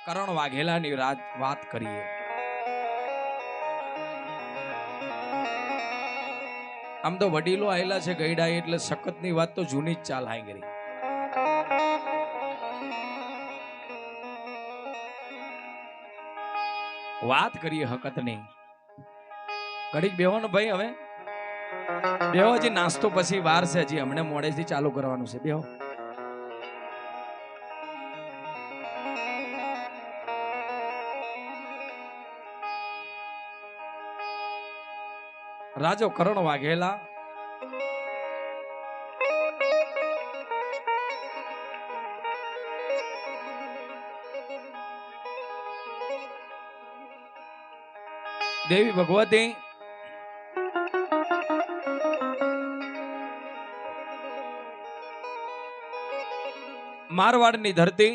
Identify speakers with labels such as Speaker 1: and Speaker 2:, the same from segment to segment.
Speaker 1: કરણ વાઘેલાની વાત કરીએ. આમ તો વડીલો આયેલા છે ગઈડા એટલે સખતની વાત તો જૂની જ ચાલ હાઈ ગઈ. વાત કરીએ હકતની. ઘડીક બેહો ને ભાઈ, હવે બેહો. હજી નાસ્તો પછી વાર છે, હજી હમણે મોડેથી ચાલુ કરવાનું છે. બેહો. રાજો કરણ વાઘેલા દેવી ભગવતી મારવાડની ધરતી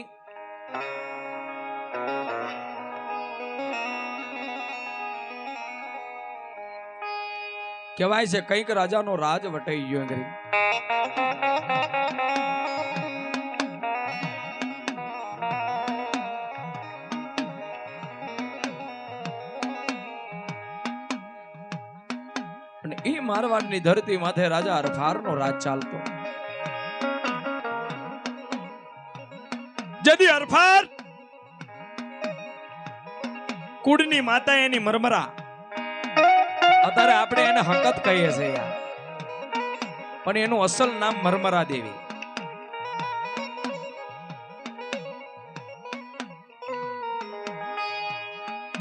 Speaker 1: કહેવાય છે કંઈક રાજાનો રાજ વટાઈ ગયો. પણ એ મારવાડની ધરતી માથે રાજા હરફારનો રાજ ચાલતો. જદી હરફાર કુળની માતા એની મરમરા, અત્યારે આપણે એને હકત કહીએ છીએ યાર, પણ એનું અસલ નામ મરમરા દેવી.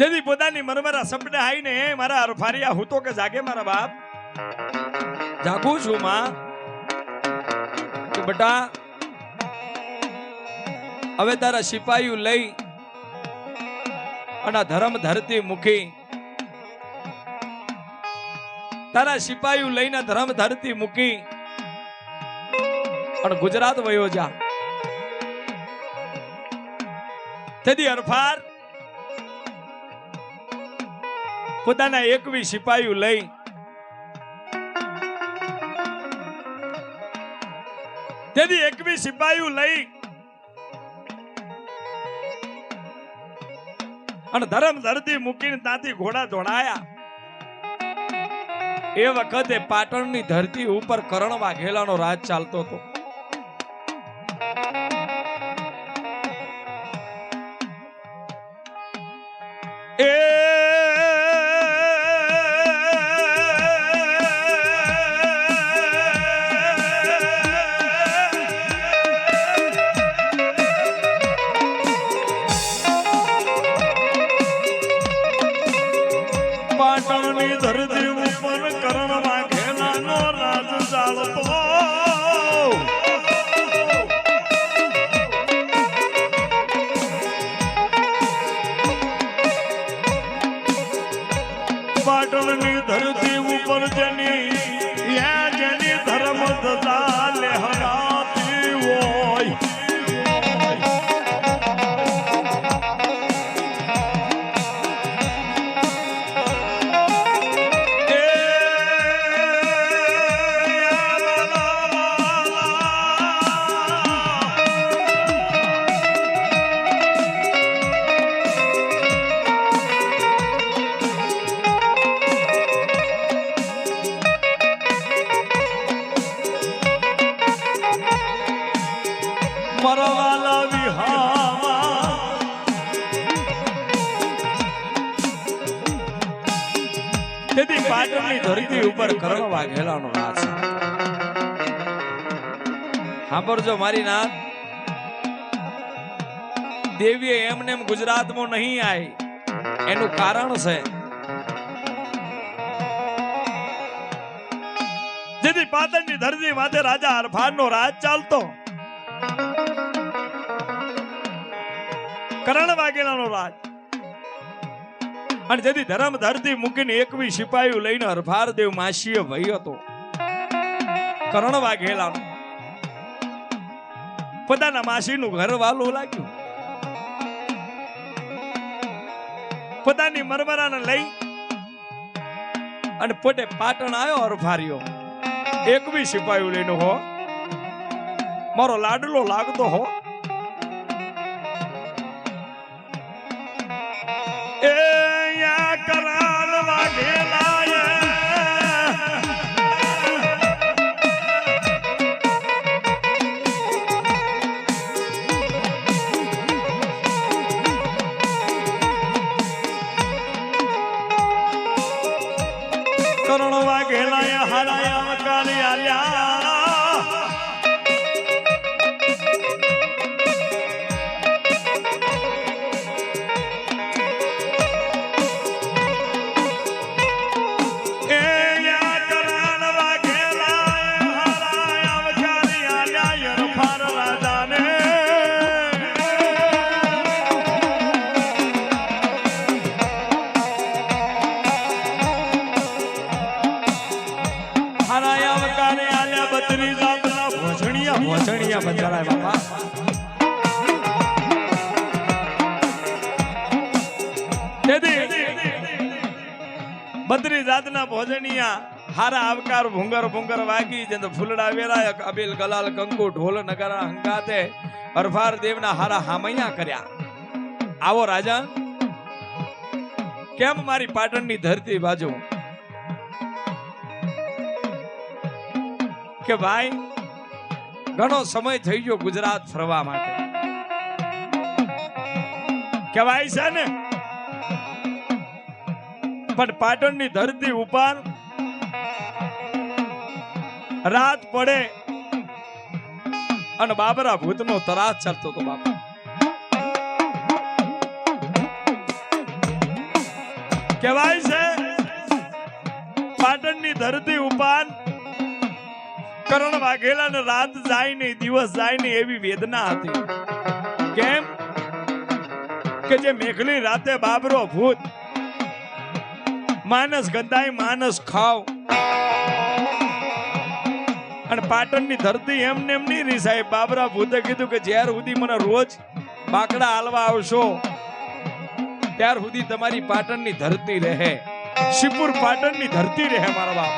Speaker 1: જદી પોતાની મરમરા સપને આવીને મારા હરફારિયા હું તો કે જાગે મારા બાપ. જાગું છું માં કે બેટા હવે તારા સિપાહીઓ લઈ અને ધર્મ ધરતી મૂકી, તારા સિપાહીઓ લઈને ધર્મ ધરતી મૂકી અને ગુજરાત વયો જા. તેથી હરફાર પોતાના 21 સિપાહીઓ લઈ તેથી 21 સિપાહીઓ લઈ અને ધર્મ ધરતી મૂકીને ત્યાંથી ઘોડા દોડાયા. એ વખતે પાટણની ધરતી ઉપર કરણ વાઘેલાનો રાજ ચાલતો હતો. એ પાટણની ધરતી ઉપર કરણ વાઘેલાનો રાજ ચાલતો. પાટણની ધરતી ઉપર જેની ધર્મ ધજા લહેરાતી હોય, મરવાલા વિહાવા તેથી પાટણની ધરતી ઉપર કરણ વાઘેલાનો રાજ. સાંભળજો મારી નાથ, દેવીએ એમને એમ ગુજરાતમાં નહીં આવી, એનું કારણ છે. જેથી પાટણની ધરતી માથે રાજા હરફારનો રાજ ચાલતો. કરણ વાઘેલાનો રાજ. અને જેથી ધર્મ ધરતી મૂકીને 21 સિપાહીઓ લઈને હરફાર દેવ માસીએ વહી હતો. કરણ વાઘેલાનો પોતાના માસીનું ઘર વાલું લાગ્યું. પોતાની મરમરાને લઈ અને પોતે પાટણ આવ્યો હરફાર્યો. 21 સિપાહીઓ લઈને હો મારો લાડલો લાગતો હો. બત્રી જાતના ભોજનિયા હારા આવકાર ભૂંગર ભૂંગર વાગી જેને ફૂલડા વેરાય અબીલ ગલાલ કંકુ ઢોલ નગારા હંગાતે અરફાર દેવના હારા હામૈયા કર્યા. આવો રાજા, કેમ મારી પાટણની ધરતી બાજુ કે ભાઈ ઘણો સમય થઈ ગયો ગુજરાત ફરવા માટે કહેવાય છે ને, પણ પાટણની ધરતી ઉપર રાત પડે અને બાબરા ભૂતનો તરાસ ચાલતો હતો. બાપા કહેવાય છે પાટણની ધરતી ઉપર કરણ વાઘેલા ને રાત જાય ને દિવસ જાય ને એવી વેદના હતી. કેમ કે જે મેઘલી રાતે બાબરો ભૂત માનસ ગંધાય માનસ ખાવ અને પાટણની ધરતી એમને એમ નહીં રહી સાહેબ. બાબરા ભૂતે કીધું કે જ્યાર સુધી મને રોજ બાકડા હાલવા આવશો ત્યાર સુધી તમારી પાટણની ધરતી રહે, શિવપુર પાટણની ધરતી રહે મારા બાપ.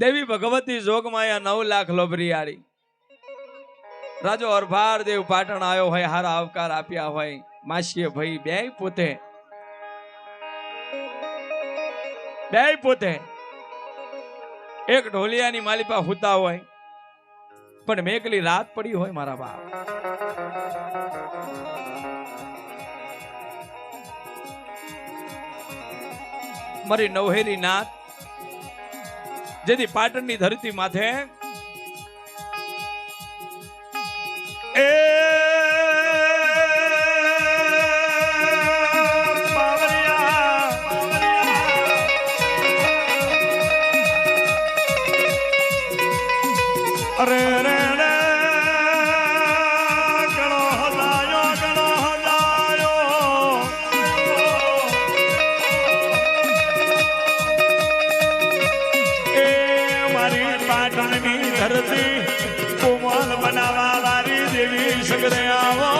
Speaker 1: દેવી ભગવતી જોગમાયા 9 લાખ લોભરિયાળી રાજો અરભાર દેવ પાટણ આવ્યો હોય, હારા આવકાર આપ્યા હોય. માસીએ ભાઈ બે પોતે એક ઢોલિયાની માલિપા હુતા હોય, પણ મેઘલી રાત પડી હોય મારા બાપ. મારી નવહેરી નાથ જેથી પાટણની ધરતી માથે એ અરે રે રે ગણો હજાયો એ મારી પાટણની ધરતી કોમલ બનાવવા વાળી દેવી સગરે આવો.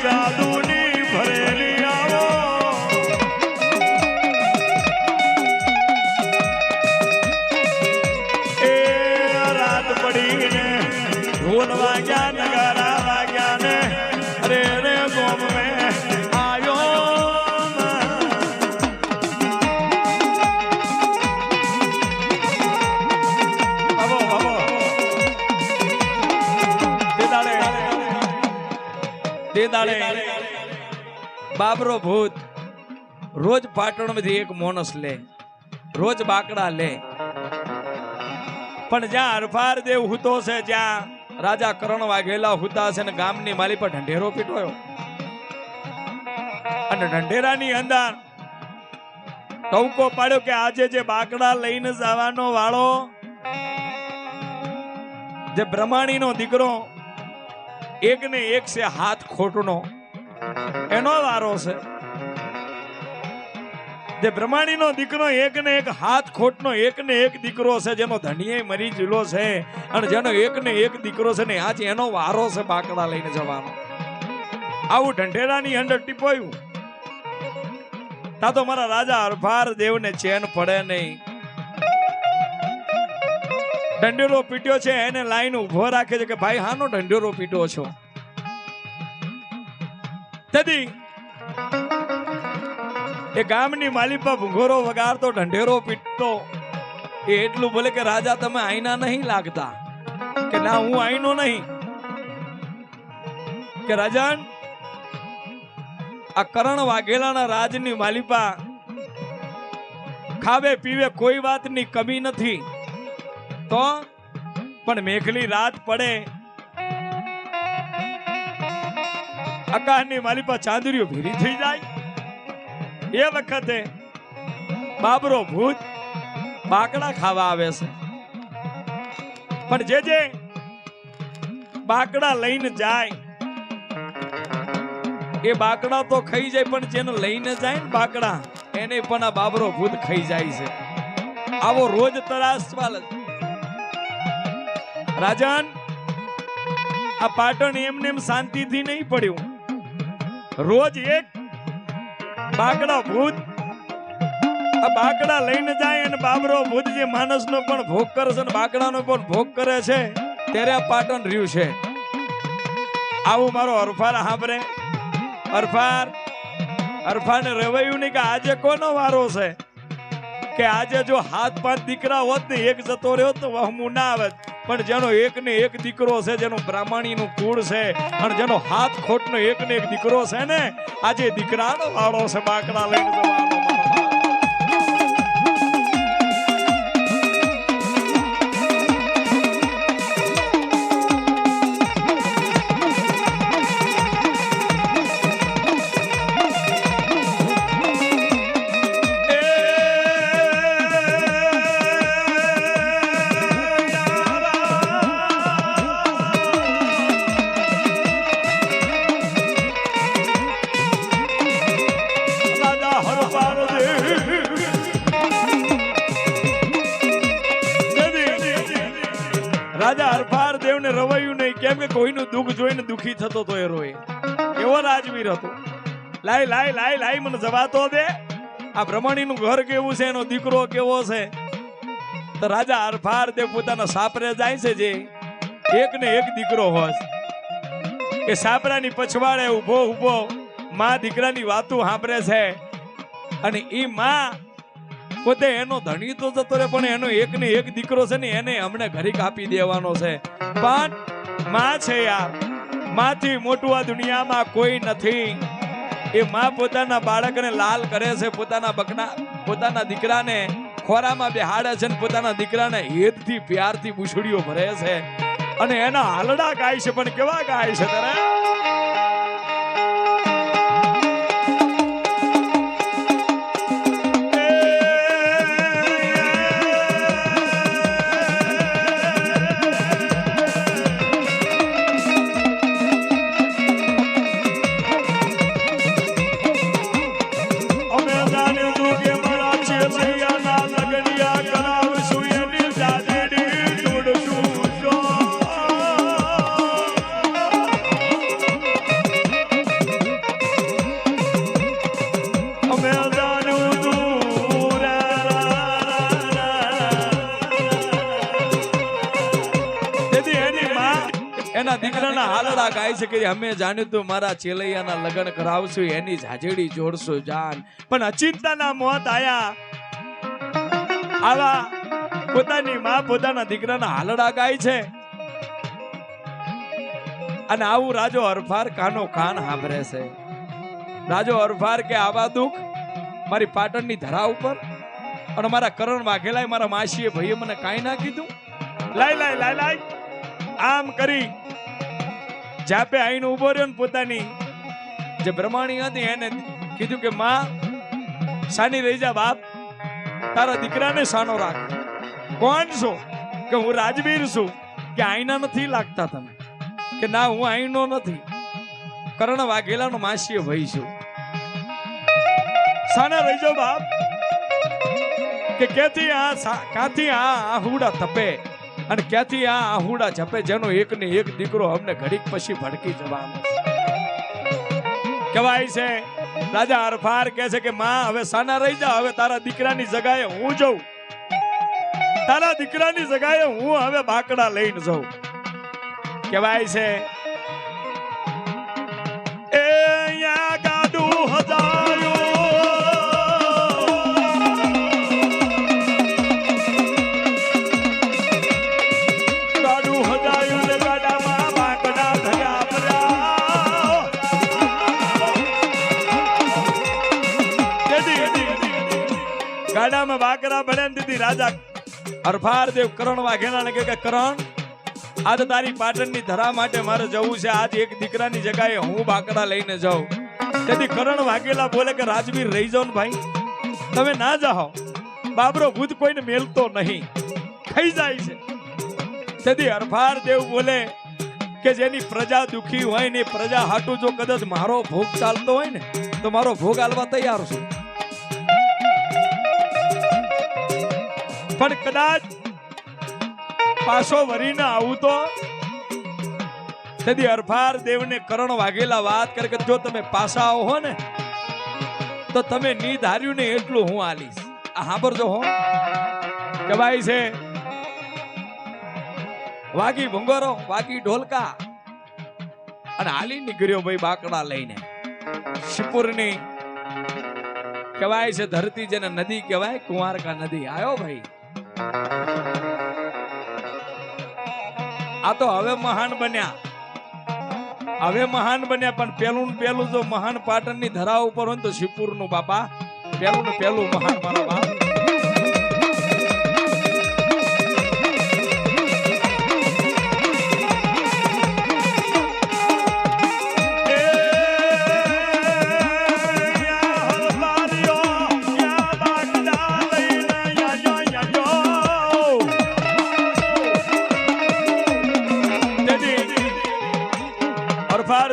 Speaker 1: જાદુની ભરેલી આવો દાડે બાબરો ભૂત રોજ પાટણમાંથી એક મોનસ લે, રોજ બાકડા લે, પણ જ્યાં હરફાર દેવ હુતો છે, જ્યાં રાજા કરણ વાઘેલા હુતા છે ને ગામની માલી પર ઢંઢેરો પીટોયો અને ઢંઢેરાની અંદર ટવકો પાડ્યો કે આજે જે બાકડા લઈને જવાનો વાળો જે બ્રહ્માણીનો દીકરો એક ને એક છે હાથ ખોટનો એનો વારો છે. જે બ્રહ્માણીનો દીકરો એક ને એક હાથ ખોટનો એક ને એક દીકરો છે, જેનો ધણીએ મરી જુલો છે અને જેનો એક ને એક દીકરો છે ને આજ એનો વારો છે બાકડા લઈને જવાનો. આવું ઢંઢેરાની અંદર ટીપોયું તા તો મારા રાજા હરફાર દેવને ચેન પડે નહીં. ઢંઢેરો પીટ્યો છે એને લાઈન ઉભો રાખે છે કે ભાઈ હાનો ઢંઢેરો પીટો છો. તેથી એ ગામની માલિપા ભૂંગોરો વગાડતો ઢંઢેરો પીટતો એ એટલું બોલે કે રાજા તમે આઈના નહીં લાગતા, કે ના હું આઈનો નહીં, કે રાજાન આ કરણ વાઘેલાના રાજની માલિપા ખાવે પીવે કોઈ વાતની કમી નથી, તો પણ મેઘલી રાત પડે આકાશની માલિપા ચાંદરીઓ ભીરી થઈ જાય એ વખતે બાબરો ભૂત બાકડા ખાવા આવે છે. પણ જે બાકડા લઈને જાય એ બાકડા તો ખાઈ જાય, પણ જેને લઈને જાય ને બાકડા એને પણ આ બાબરો ભૂત ખાઈ જાય છે. આવો રોજ તરાસવાલ રાજન આ પાટણ એમને એમ શાંતિથી નહીં પડ્યું. રોજ એક બાકડા ભૂત આ બાકડા લઈને જાય અને બાબરો ભૂત જે માણસનો પણ ભોગ કરે છે અને બાકડાનો પણ ભોગ કરે છે ત્યારે આ પાટણ રહ્યું છે. આવું મારો હરફાર સાંભળે. હરફારને રેવાયું નહીં કે આજે કોનો વારો છે, કે આજે જો હાથ પાંચ દીકરા હોત ને એક જતો રહ્યો તો વહમું ના આવત, પણ જેનો એક ને એક દીકરો છે, જેનો બ્રાહ્મણીનું કુળ છે અને જેનો હાથ ખોટનો એક ને એક દીકરો છે ને આજે દીકરાનો વાળો છે બાકડા લઈને જવાનો. રાજા હરફાર દેવને રવાયું નહીં, કેમ કે કોઈનું દુઃખ જોઈને દુખી થતો તો એ રોય એવો રાજવીર હતો. લાય લાય લાય લાય મને જવાતો દે, આ બ્રહ્મણીનું ઘર કેવું છે, એનો દીકરો કેવો છે. તો રાજા હરફાર દેવ પોતાના સાપરે જાય છે, જે એક ને એક દીકરો હોય એ સાપરાની પછવાડે ઉભો ઉભો માં દીકરાની વાતો સાંભળે છે અને ઈ માં પોતે એનો ધણી તો જતો રહે પણ એનો એક ને એક દીકરો છે ને એને હમણે ઘરે કાપી દેવાનો છે. પણ માં છે યાર, માંથી મોટું આ દુનિયામાં કોઈ નથી. એ માં પોતાના બાળકને લાલ કરે છે, પોતાના દીકરાને ખોરામાં બેહાડે છે ને પોતાના દીકરાને હેતથી પ્યારથી બુછડીઓ ભરે છે અને એના હાલડા ગાય છે. પણ કેવા ગાય છે તારે એના દીકરાના હાલડા ગાય છે કે અમે જાણ્યું તું મારા ચેલૈયાના લગ્ન કરાવશું, એની જાજેડી જોડશું જાન. પણ અચિંતાના મોત આયા. આવા પોતાની માં પોતાના દીકરાના હાલડા ગાય છે. અને આવું રાજો હરફાર કાનો કાન સાંભળે છે. રાજો હરફાર કે આવા દુઃખ મારી પાટણની ધરા ઉપર અને મારા કરણ વાઘેલાય મારા માસીએ ભાઈએ મને કાંઈ ના કીધું. લાય આમ કરી જાપે આઈને ઉભો રહ્યો ને પોતાની જે બ્રહ્માણી હતી એને કીધું કે માં સાની રહી જા બાપ, તારા દીકરાને સાનો રાખ. કોણ છો? કે હું રાજવીર છું. કે આઈના નથી લાગતા તમે? કે ના હું આઈનો નથી, કરણ વાઘેલાનો માસીએ ભાઈ છું. સાના રહી જાઓ બાપ. કે ક્યાંથી કાથી આહુડા તપે અને ક્યાંથી આહુડા જપે, જેનો એક ને એક દીકરો અમને ઘડીક પછી ભડકી જવાનો કહેવાય છે. રાજા હરફાર કહે છે કે માં હવે સાના રહી જા, હવે તારા દીકરાની જગાએ હું જઉં, તારા દીકરાની જગાએ હું હવે બાકડા લઈને જઉં. કહેવાય છે એ યા ગાડું હજાયો ગાડામાં બાકરા ભળ્યા દીધી. રાજા હરફાર દેવ કરણ વાઘેલાને કહે કે કરણ આજ તારી પાટણની ધરા માટે મારે જવું છે, આજ એક દીકરાની જગ્યાએ હું બાકડા લઈને જાઉં. તેથી કરણ વાઘેલા બોલે કે રાજવીર રહી જાઓ ને ભાઈ, તમે ના જાઓ, બાબરો ભૂત કોઈને મેલતો નહીં, ખાઈ જાય છે. તેથી હરફાર દેવ બોલે કે જેની પ્રજા દુખી હોય ને પ્રજા હાટું જો કદાચ મારો ભોગ ચાલતો હોય ને તો મારો ભોગ આલવા તૈયાર છું. પણ કદાચ પાછો વરીને આવું તો તેથી હરફાર દેવને કરણ વાઘેલા વાત કરે કે જો તમે પાછા આવો હો ને તો તમે ની ધાર્યું ને એટલું હું આલીશ. આ સાંભળજો હો. કહેવાય છે વાગી ભંગોરો વાગી ઢોલકા અને હાલી નીકળ્યો ભાઈ બાકડા લઈને શિપુરની કહેવાય છે ધરતી જેને નદી કહેવાય, કુંવારકા નદી આવ્યો ભાઈ. આ તો હવે મહાન બન્યા, હવે મહાન બન્યા. પણ પેલું ને પેલું જો મહાન પાટણની ધરા ઉપર હોય તો શિવપુર નું બાપા પેલું ને પેલું મહાન મારા બાપ.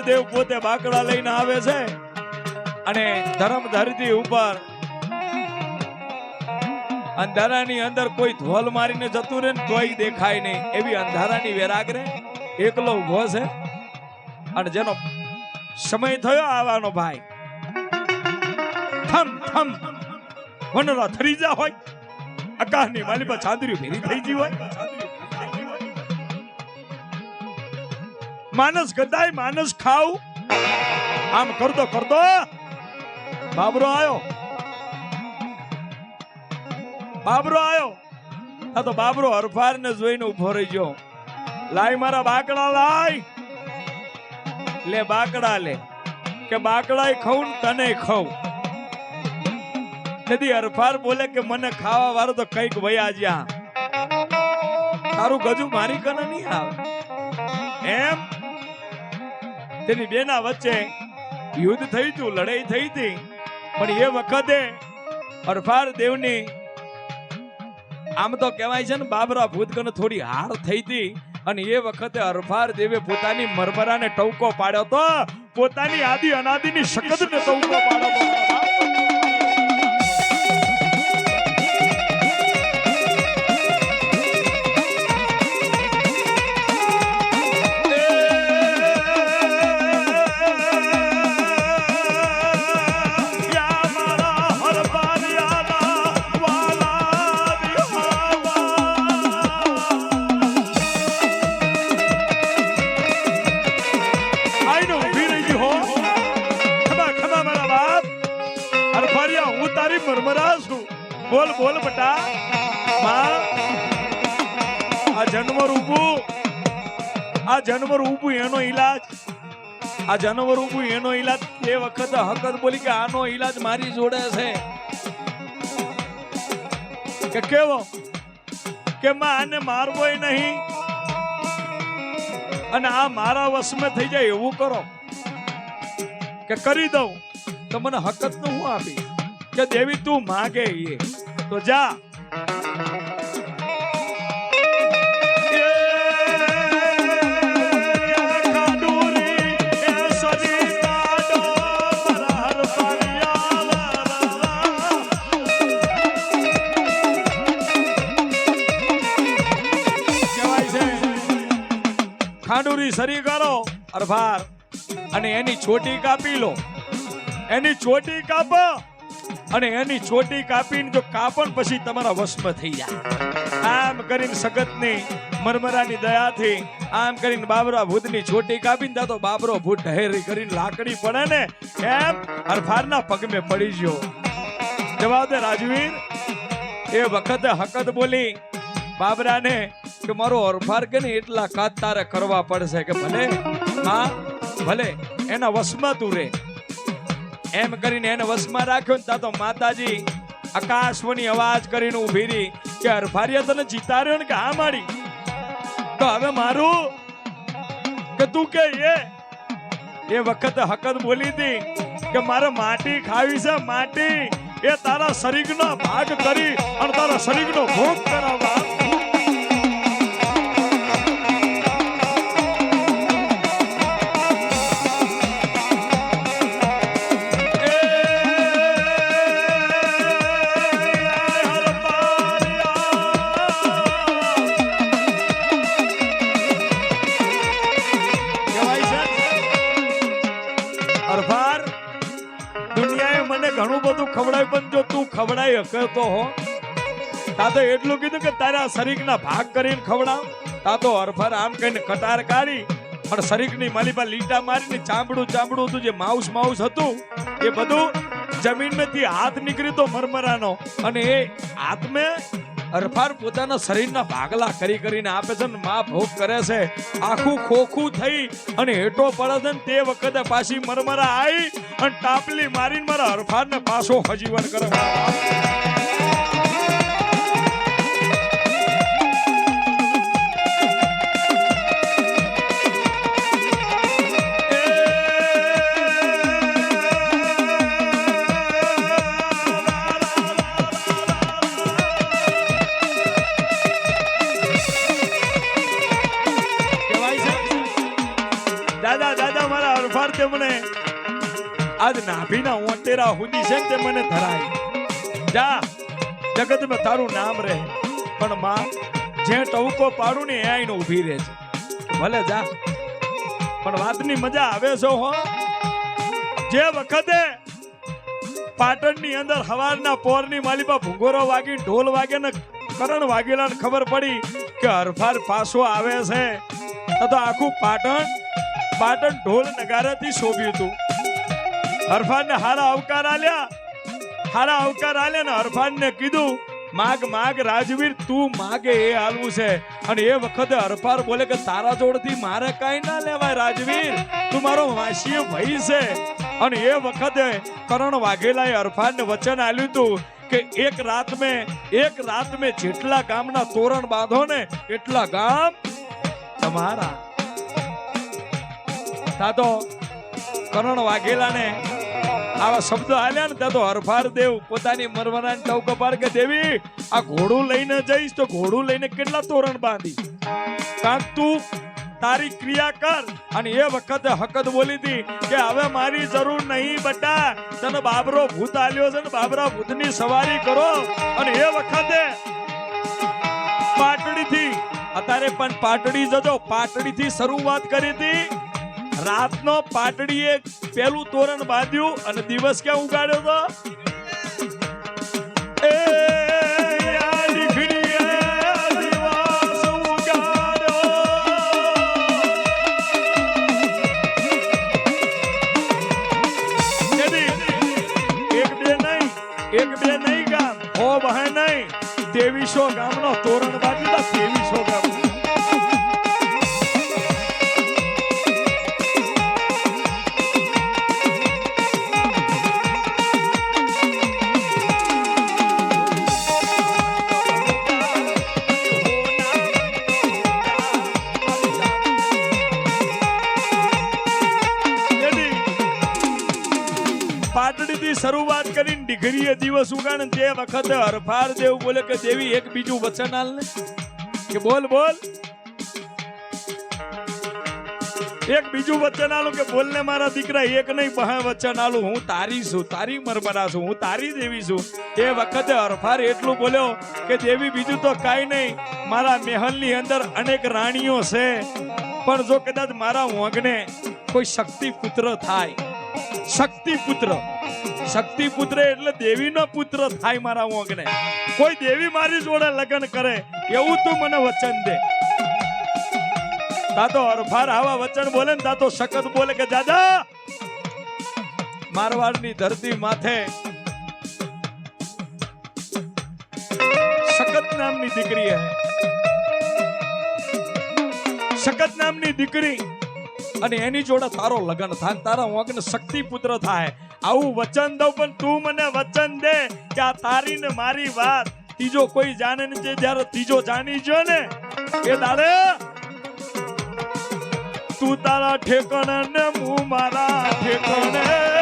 Speaker 1: દેવ પોતે બાકડા લઈને આવે છે અને ધર્મ ધરતી ઉપર અંધારાની અંદર કોઈ ધોલ મારીને જતું રહે ને તોય દેખાય નહીં એવી અંધારાની વેરાગરે એકલો ઉભો છે. અને જેનો સમય થયો આવવાનો ભાઈ થમ થમ વનરા થરી જા હોય, આકાશની માલી પર ચાંદરી ફેરી થઈ ગઈ હોય, માનસ ગદાય માનસ ખાવ આમ કરતો કરતો બાબરો આવ્યો. આ તો બાબરો હરફાર ને જોઈને ઉભો રહી ગયો. લાય મારા બાકડા લાય, લે બાકડા લે. કે બાકડા ખાઉં તને ખાઉં. નથી હરફાર બોલે કે મને ખાવા વાળો તો કઈક વયા જ્યાં, તારું ગજુ મારી કને નહીં આવે એમ. તેની બેના વચ્ચે યુદ્ધ થઈ હતું, લડાઈ થઈ હતી. પણ એ વખતે હરફાર દેવની આમ તો કહેવાય છે ને બાબરા ભૂતકને થોડી હાર થઈ હતી. અને એ વખતે હરફાર દેવે પોતાની મરમરાને ટવકો પાડ્યો તો, પોતાની આદિ અનાદિની શકદને ટવકો પાડ્યો તો. બોલ બોલ બટા, આ જન્મ રૂપું આ જાનવર ઊભું એનો ઈલાજ, આ જાનવર ઊભું એનો ઈલાજ. એ વખતે હકત બોલી કે આનો ઈલાજ મારી જોડે છે. કે કેવો? કે માં આને મારવોય નહીં અને આ મારા વશમાં થઈ જાય એવું કરો. કે કરી દઉં તો મને હકત નું હું આપી. કે દેવી તું માગે એ તો જા. ખાંડુરી સરી કરો અરભાર અને એની છોટી કાપી લો. એની છોટી કાપો અને એની છોટી કાપીને જો કાપણ પછી તમારા વશમાં થઈ જાય. આમ કરીને સગતની મરમરાની દયાથી આમ કરીને બાબરા ભૂતની છોટી કાપીને દાતો બાબરો ભૂત ઢહેરી કરીને લાકડી પડે ને એમ અરભારના પગમે પડી ગયો. જવાબ દે રાજવીર. એ વખતે હકત બોલી બાબરાને કે મારો અરભાર કે ને એટલા કાત તારે કરવા પડશે. કે ભલે હા ભલે એના વશમાં તું રે. એમ કરીને એને વશમાં રાખ્યો ને તો માતાજી આકાશવાણી અવાજ કરીને ઊભી રહી કે અરભારિયા તને જીતાર્યો ને કે હા માડી તો હવે મારું કે તું કે એ વખતે હકત બોલી હતી કે મારે માટી ખાવી છે. માટી એ તારા શરીરનો ભાગ કરી અને તારા શરીરનો ભોગ કરાવવા. ઘણું બધું ખવડાય પણ જો તું ખવડાય હકતો હો તા તો એટલું કીધું કે તારા શરીરના ભાગ કરીને ખવડાવ. તા તો અરફર આમ કહીને કટાર કાઢી પણ શરીરની માલીપા લીટા મારીને ચામડું હતું જે માઉસ હતું એ બધું જમીનમાંથી હાથ નીકળી તો મરમરાનો અને એ હાથમે અરફાર પોતાના શરીરના ભાગલા કરીને આપે છે ને માં ભોગ કરે છે. આખું ખોખું થઈ અને હેઠો પડે છે ને તે વખતે પાછી મરમરા આવી અને ટાપલી મારીને મારા અરફારને પાછો હજીવન કરે. દાદા મારા અરફાર તે મને આજ નાભીના ઓટેરા હુદી છે તે મને ધરાય. જા જગતમાં તારું નામ રહે પણ માં જે ટવકો પાડું ને એ આઈને ઊભી રહે છે. ભલે જા પણ વાતની મજા આવે છે હો. જે વખતે પાટણની અંદર હવારના પોરની માલીપા ભૂંગોરો વાગી ઢોલ વાગે ને કરણ વાગેલા ને ખબર પડી કે અરફાર પાછો આવે છે તો આખું પાટણ ઢોલ નગારાથી શોભ્યું હતું. અરફાનને હારા આવકાર આલ્યા ને અરફાનને કીધું માગ રાજવીર તું માગે એ હાલવું છે. અને એ વખતે અરફાર બોલે કે તારા જોડથી મારે કઈ ના લેવાય રાજવીર, તું મારો વાસીય ભાઈ છે. અને એ વખતે કરણ વાઘેલાએ અરફાનને વચન આલ્યું હતું કે એક રાત મેં જેટલા ગામના તોરણ બાંધો ને એટલા ગામ તમારા. તાતો કરણ વાઘેલાને આવા શબ્દ આલ્યા ને તો અરફાર દેવ પોતાની મરમરાને ટવકો પાડ કે દેવી આ ઘોડું લઈને જઈશ તો ઘોડું લઈને કેટલા તોરણ બાંધી કાંક તું તારી ક્રિયા કર. અને એ વખતે હકત બોલી હતી કે હવે મારી જરૂર નહીં બટા, તને બાબરો ભૂત આલ્યો છે ને બાબરા ભૂતની સવારી કરો. અને એ વખતે પાટડીથી અત્યારે પણ પાટડી જજો, પાટડીથી શરૂઆત કરી હતી. રાતનો પાટડીએ પેલું તોરણ બાંધ્યું અને દિવસ ક્યાં ઉગાડ્યો હતો એક બે નહીં ગામ હો બહે નહીં 2300 ગામનો તોરણ બાંધ્યું 2300 ગામ. થી શરૂઆત કરીને ડીઘરીએ દિવસ ઉગાડે તે વખતે હરફાર દેવ બોલે કે દેવી એક બીજું વચન આલ ને કે બોલ બોલ એક બીજું વચન આલું કે બોલને મારા દીકરા એક નહીં બહે વચન આલું હું તારી છું તારી મરમરા છું હું તારી દેવી છું એ વખતે હરફાર એટલું બોલ્યો કે દેવી બીજું તો કાંઈ નહીં મારા મહેલની અંદર અનેક રાણીઓ છે પણ જો કદાચ મારા વંગને કોઈ શક્તિ પુત્ર થાય શક્તિ પુત્ર એટલે દેવીનો પુત્ર થાય મારા વંગને કોઈ દેવી મારી જોડે લગ્ન કરે એવું તું મને વચન દે તા તો હરફાર આવા વચન બોલે ને તા તો સખત બોલે કે દાદા મારવાડની ધરતી માથે સખત નામની દીકરી હે સખત નામની દીકરી અને એની જોડે તારો લગ્ન થાય તારા વંગને શક્તિ પુત્ર થાય આવું વચન દઉં પણ તું મને વચન દે કે આ તારી ને મારી વાત ત્રીજો કોઈ જાણે નહીં જ્યારે ત્રીજો જાણી જો ને એ દાડે તું તારા ઠેકાણે ને હું મારા ઠેકાણે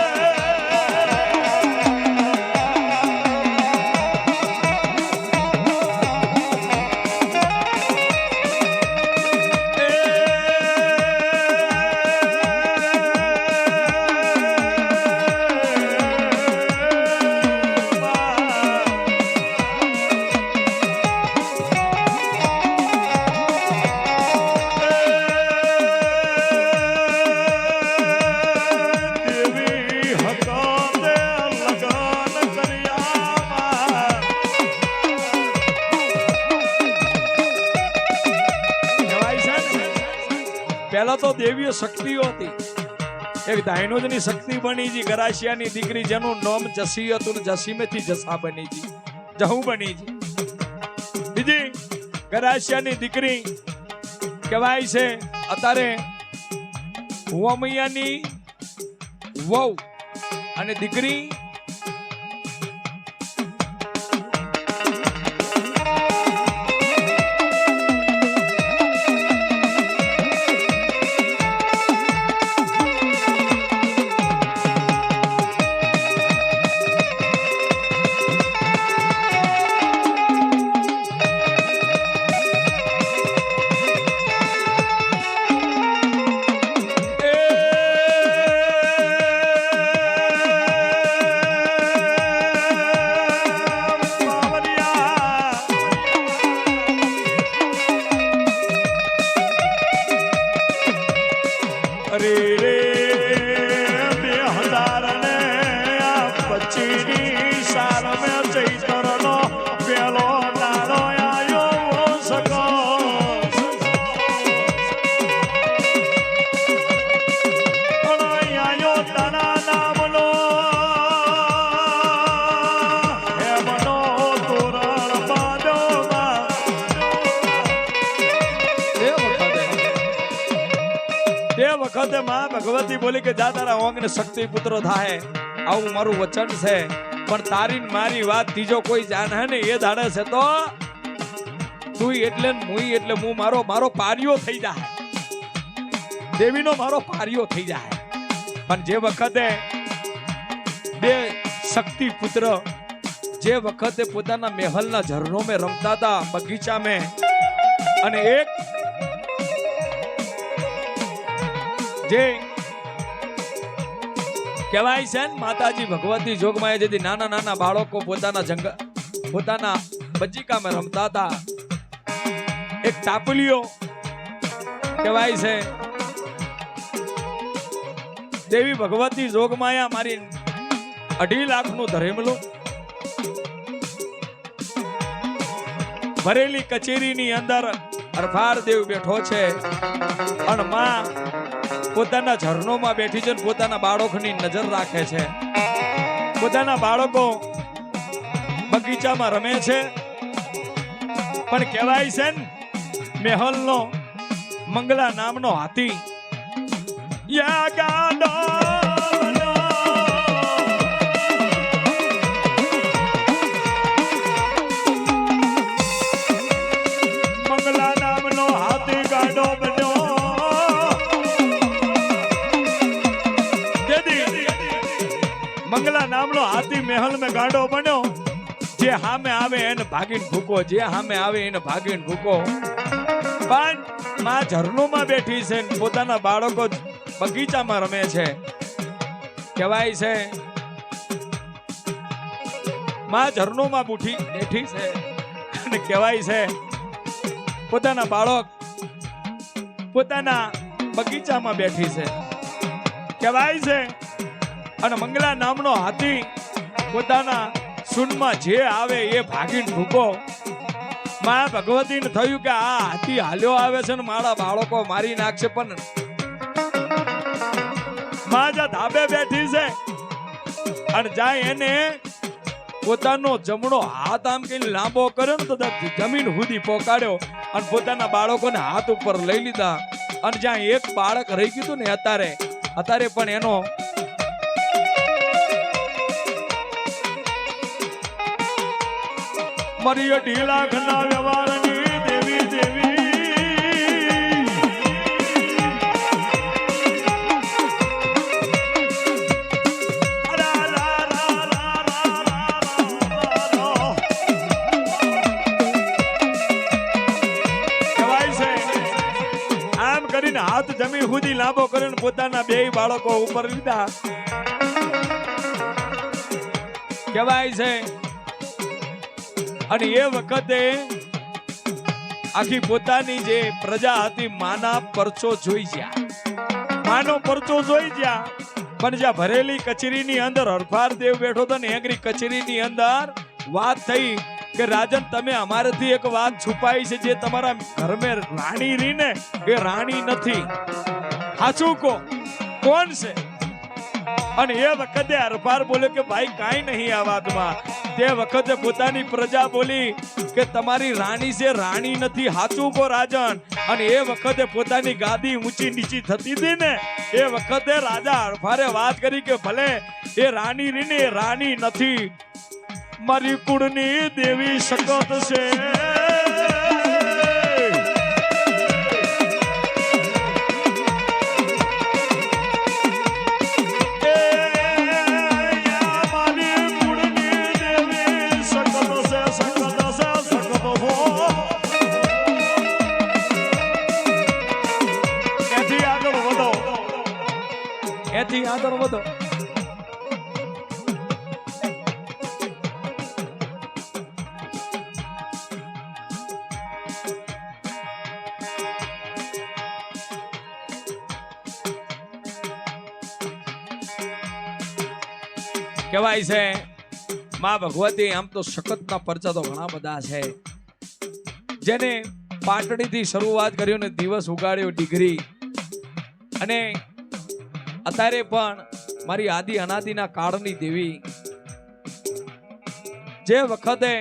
Speaker 1: પહેલા તો દેવીઓ શક્તિઓ હતી એક ધાયનોજની શક્તિ બની જી ગરાશિયાની દીકરી જેનું નામ જસી હતું ને જસીમેથી જસા બની જી જહુ બની જી બીજી ગરાશિયાની દીકરી કહેવાય છે અત્યારે હુવામૈયાની વહુ અને દીકરી વખતે માં ભગવતી બોલી કે જા તારા ઓંગને શક્તિ પુત્ર થાય આવું મારું વચન છે પણ તારી મારી વાત ત્રીજો કોઈ જાણે ને એ દાડે છે તો તું એટલે મુઈ એટલે હું મારો પારિયો થઈ જાય દેવીનો મારો પારિયો થઈ જાય પણ જે વખતે બે શક્તિ પુત્ર જે વખતે પોતાના મહેલના ઝરણો में રમતા હતા બગીચા में અને એક જે કહેવાય છે ને માતાજી ભગવતી જોગમાએ જેથી નાના નાના બાળકો પોતાના બગીચામાં રમતા હતા એક તાપલીઓ કહેવાય છે દેવી ભગવતી જોગમાયા મારી 2.5 લાખનું ધરેમલું ભરેલી કચેરીની અંદર હરફાર દેવ બેઠો છે અને માં પોતાના ઝરણોમાં બેઠી છે પોતાના બાળકોની નજર રાખે છે પોતાના બાળકો બગીચામાં રમે છે પણ કહેવાય છે ને મહેલનો મંગલા નામનો હાથી યા ગાડો મંગલા નામનો હાથી ગાડો બન્યો મંગલા નામનો હાથી મહેલ મેં ગાંડો બન્યો, જે હામે આવે એને ભાગીને ભૂકો, જે હામે આવે એને ભાગીને ભૂકો. પણ માં ઝરણોમાં બેઠી છે, પોતાના બાળકો બગીચામાં રમે છે. કહેવાય છે માં ઝરણોમાં બેઠી છે અને કહેવાય છે પોતાના બાળક પોતાના બગીચામાં બેઠી છે. કહેવાય છે અને મંગલા નામનો હાથી પોતાના સૂનમાં જે આવે એ ભાગીને ભૂકો. માં ભગવતીને થયું કે આ હાથી હાલ્યો આવે છે ને મારા બાળકો મારી નાખશે. પણ માં જા ધાબે બેઠી છે અને જાય એને પોતાનો જમણો હાથ આમ કઈ લાંબો કર્યો ને તો જમીન સુધી પોકાડ્યો અને પોતાના બાળકોને હાથ ઉપર લઈ લીધા. અને જ્યાં એક બાળક રહી ગયું ને અત્યારે પણ એનો મરિયો ઢીલા ઘના વ્યવહારની દેવી દેવી હાથ જમીન સુધી લાંબો કરીને પોતાના બે બાળકો ઉપર લીધા. કહેવાય છે અને એ વખતે આખી પોતાની જે પ્રજા હતી માના પરચો જોઈ ગયા, માનો પરચો જોઈ ગયા. પણ જ્યાં ભરેલી કચેરીની અંદર હરફાર દેવ બેઠો હતો ને એગરી કચેરીની અંદર વાત થઈ કે રાજન તમે અમારેથી એક વાત છુપાઈ છે, જે તમારા ઘરમાં રાણી રહી ને એ રાણી નથી. સાચું કહો કોણ છે? અને એ વખતે હરફાર બોલ્યો કે ભાઈ કાંઈ નહીં આ વાતમાં. તે વખતે પોતાની પ્રજા બોલી કે તમારી રાણી છે, રાણી નથી. સાચું કહો રાજન. અને એ વખતે પોતાની ગાદી ઊંચી નીચી થતી હતી ને એ વખતે રાજા હરફારે વાત કરી કે ભલે એ રાણી રીને એ રાણી નથી, મારી કુળની દેવી શકત છે. એથી આગળ વધો. કહેવાય છે માં ભગવતી આમ તો શકતના પરચા તો ઘણા બધા છે. જેને પાટડીથી શરૂઆત કર્યું ને દિવસ ઉગાડ્યો ડિગ્રી. અને અત્યારે પણ મારી આદિ અનાદિના કાળની દેવી, જે વખતે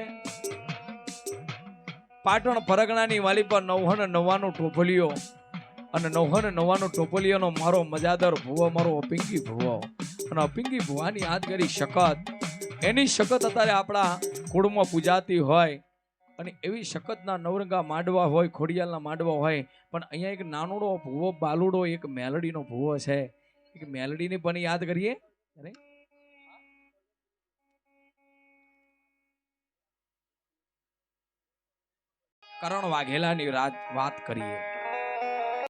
Speaker 1: પાટણ પરગણાની વાલી પર 999 ટોપલીઓ અને 999 ટોપલીઓનો મારો મજાદર ભુવો, મારો અપિંગી ભુવો. અને અપિંગી ભુવાની યાદ કરી શકત, એની શકત અત્યારે આપણા કુળમાં પૂજાતી હોય. અને એવી શકતના નવરંગા માંડવા હોય, ખોડિયાલના માંડવા હોય. પણ અહીંયા એક નાનોડો ભુવો બાલુડો એક મેલડીનો ભુવો છે. એક મેલડીને પણ યાદ કરીએ. કરણ વાઘેલાની વાત કરીએ.